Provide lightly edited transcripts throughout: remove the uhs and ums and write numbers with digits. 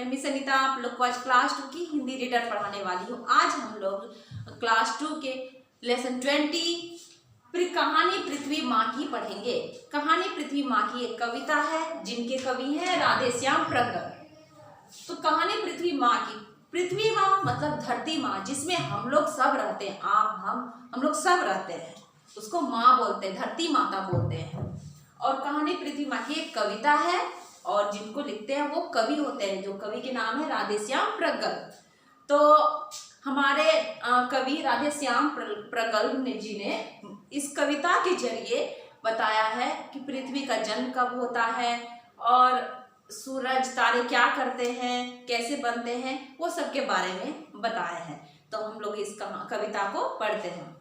मैं मिस अनीता आप लोग को आज क्लास 2 की हिंदी रीडर पढ़ाने वाली हूँ। आज हम लोग क्लास 2 के लेसन 20 कहानी पृथ्वी माँ की पढ़ेंगे। कहानी पृथ्वी माँ की एक कविता है जिनके कवि हैं राधेश्याम प्रगट। तो कहानी पृथ्वी माँ की, पृथ्वी माँ मतलब धरती माँ जिसमें हम लोग सब रहते हैं। आप हम लोग सब रहते हैं, उसको माँ बोलते हैं, धरती माता बोलते हैं। और कहानी पृथ्वी माँ की एक कविता है और जिनको लिखते हैं वो कवि होते हैं, जो कवि के नाम है राधेश्याम प्रगट। तो हमारे कवि राधेश्याम प्रगट जी ने इस कविता के जरिए बताया है कि पृथ्वी का जन्म कब होता है और सूरज तारे क्या करते हैं, कैसे बनते हैं, वो सब के बारे में बताया है। तो हम लोग इस कविता को पढ़ते हैं।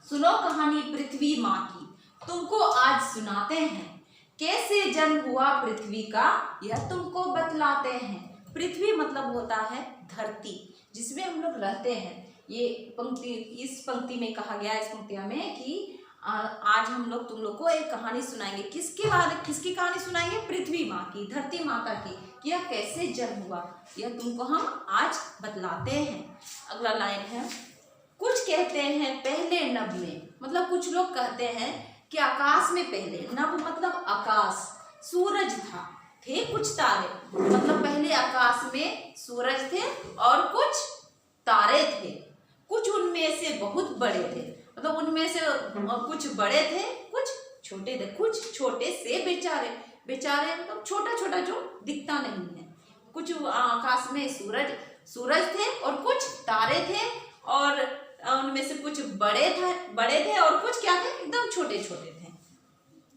सुनो कहानी पृथ्वी माँ की, तुमको आज सुनाते हैं। कैसे जन्म हुआ पृथ्वी का, यह तुमको बतलाते हैं। पृथ्वी मतलब होता है धरती जिसमें हम लोग रहते हैं। ये पंक्ति, इस पंक्ति में कहा गया, इस पंक्तियों में कि आज हम लोग तुम लोग को एक कहानी सुनाएंगे। किसकी कहानी सुनाएंगे? पृथ्वी माँ की, धरती माता की। कि यह कैसे जन्म हुआ यह तुमको हम आज बतलाते हैं। अगला लाइन है, कुछ कहते हैं पहले नभ में, मतलब कुछ लोग कहते हैं कि आकाश में पहले, नभ मतलब आकाश, सूरज था, थे कुछ तारे, मतलब पहले आकाश में सूरज थे और कुछ तारे थे। कुछ उनमें से बहुत बड़े थे, मतलब उनमें से कुछ बड़े थे, कुछ छोटे थे। कुछ छोटे से बेचारे, बेचारे मतलब छोटा छोटा जो दिखता नहीं है। कुछ आकाश में सूरज थे और कुछ तारे थे और उनमें से कुछ बड़े थे और कुछ क्या थे, एकदम छोटे छोटे थे।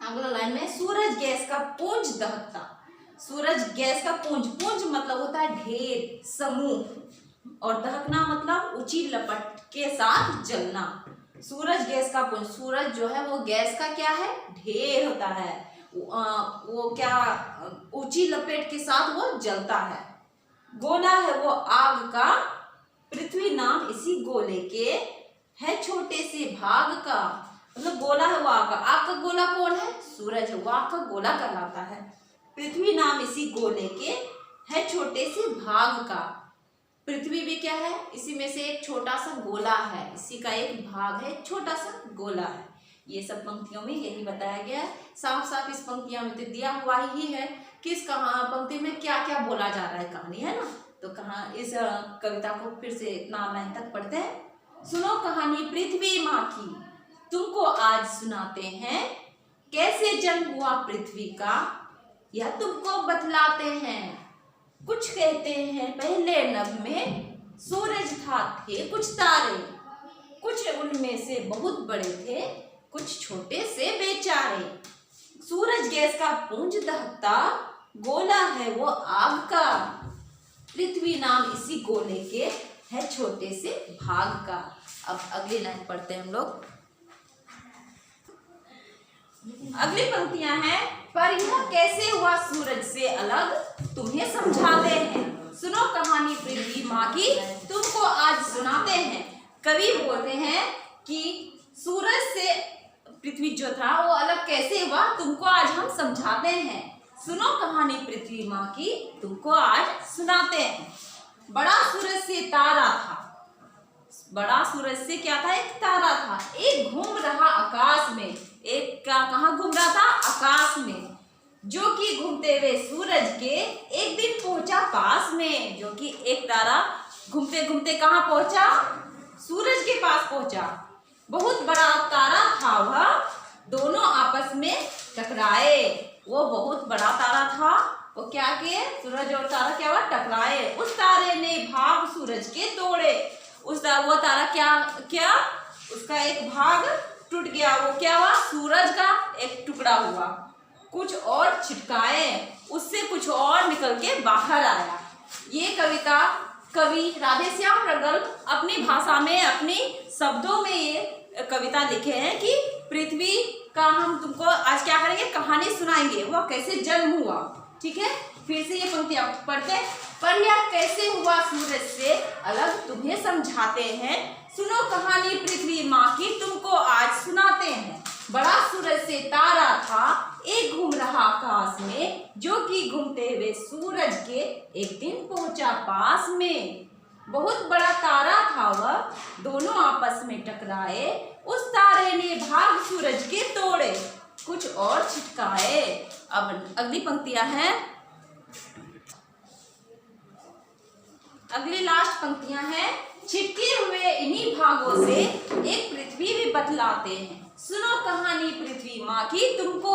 अगला लाइन में, सूरज गैस का पुंज दहकता। सूरज गैस का पुंज मतलब होता है ढेर, समूह, और दहकना मतलब ऊंची लपट के साथ जलना। सूरज गैस का पुंज, सूरज जो है वो गैस का क्या है, ढेर होता है, वो क्या ऊंची लपेट के साथ वो जलता है। गोला है वो आग का, पृथ्वी नाम इसी गोले के, है छोटे से भाग का। मतलब गोला है वो आग का गोला कौन है? सूरज है, वो आग का गोला कहलाता है। पृथ्वी नाम इसी गोले के, है छोटे से भाग का। पृथ्वी भी क्या है, इसी में से एक छोटा सा गोला है, इसी का एक भाग है, छोटा सा गोला है। ये सब पंक्तियों में यही बताया गया है। साफ साफ इस पंक्तियों में तो दिया हुआ ही है कि इस पंक्ति में क्या क्या बोला जा रहा है, कहानी है ना। तो कहाँ इस कविता को फिर से इतना लाइन तक पढ़ते हैं। सुनो कहानी पृथ्वी माँ की, तुमको आज सुनाते हैं। कैसे जन्म हुआ पृथ्वी का, यह तुमको बतलाते हैं। कुछ कहते हैं पहले नभ में सूरज था, थे कुछ तारे, कुछ उनमें से बहुत बड़े थे, कुछ छोटे से बेचारे। सूरज गैस का पुंज दहकता, गोला है वो आग का, पृथ्वी नाम इसी गोले के, है छोटे से भाग का। अब अगली लाइन पढ़ते हैं हम लोग। अगली पंक्तियां हैं, पर यह कैसे हुआ सूरज से अलग, तुम्हें समझाते हैं। सुनो कहानी पृथ्वी माँ की, तुमको आज सुनाते हैं। कवि बोलते हैं कि सूरज से पृथ्वी जो था वो अलग कैसे हुआ, तुमको आज हम समझाते हैं। सुनो कहानी पृथ्वी माँ की, तुमको आज सुनाते हैं। बड़ा सूरज से तारा था, बड़ा सूरज से क्या था, एक तारा था। एक घूम रहा आकाश में, एक कहाँ घूम रहा था, आकाश में, जो कि घूमते हुए सूरज के एक दिन पहुंचा पास में। जो कि एक तारा घूमते घूमते कहाँ पहुंचा, सूरज के पास पहुंचा। बहुत बड़ा तारा था वह, दोनों आपस में टकराए। वो बहुत बड़ा तारा था, वो क्या किए, सूरज और तारा क्या हुआ, टकराए। उस तारे ने भाग सूरज के तोड़े। वो तारा क्या उसका एक भाग टूट गया। वो क्या हुआ, सूरज का एक टुकड़ा हुआ। कुछ और छिटकाए, उससे कुछ और निकल के बाहर आया। ये कविता कवि राधेश्याम प्रगट अपनी भाषा में, अपनी शब्दों में ये कविता लिखे हैं कि पृथ्वी का हम तुमको आज क्या करेंगे, कहानी सुनाएंगे, वह कैसे जन्म हुआ। ठीक है, फिर से ये पंक्ति आप पढ़ते हैं। पर यह कैसे हुआ सूरज से अलग, तुम्हें समझाते हैं। सुनो कहानी पृथ्वी माँ की, तुमको आज सुनाते हैं। बड़ा सूरज से तारा था, एक घूम रहा आकाश में, जो कि घूमते हुए सूरज के एक दिन पहुंचा पास में। बहुत बड़ा तारा था वह, दोनों आपस में टकराए, उस तारे ने भाग सूरज के तोड़े, कुछ और छिटकाए। अब अगली पंक्तियां हैं, अगली लास्ट पंक्तियां हैं। छिटके हुए इन्हीं भागों से एक पृथ्वी भी बतलाते हैं, सुनो कहानी पृथ्वी माँ की, तुमको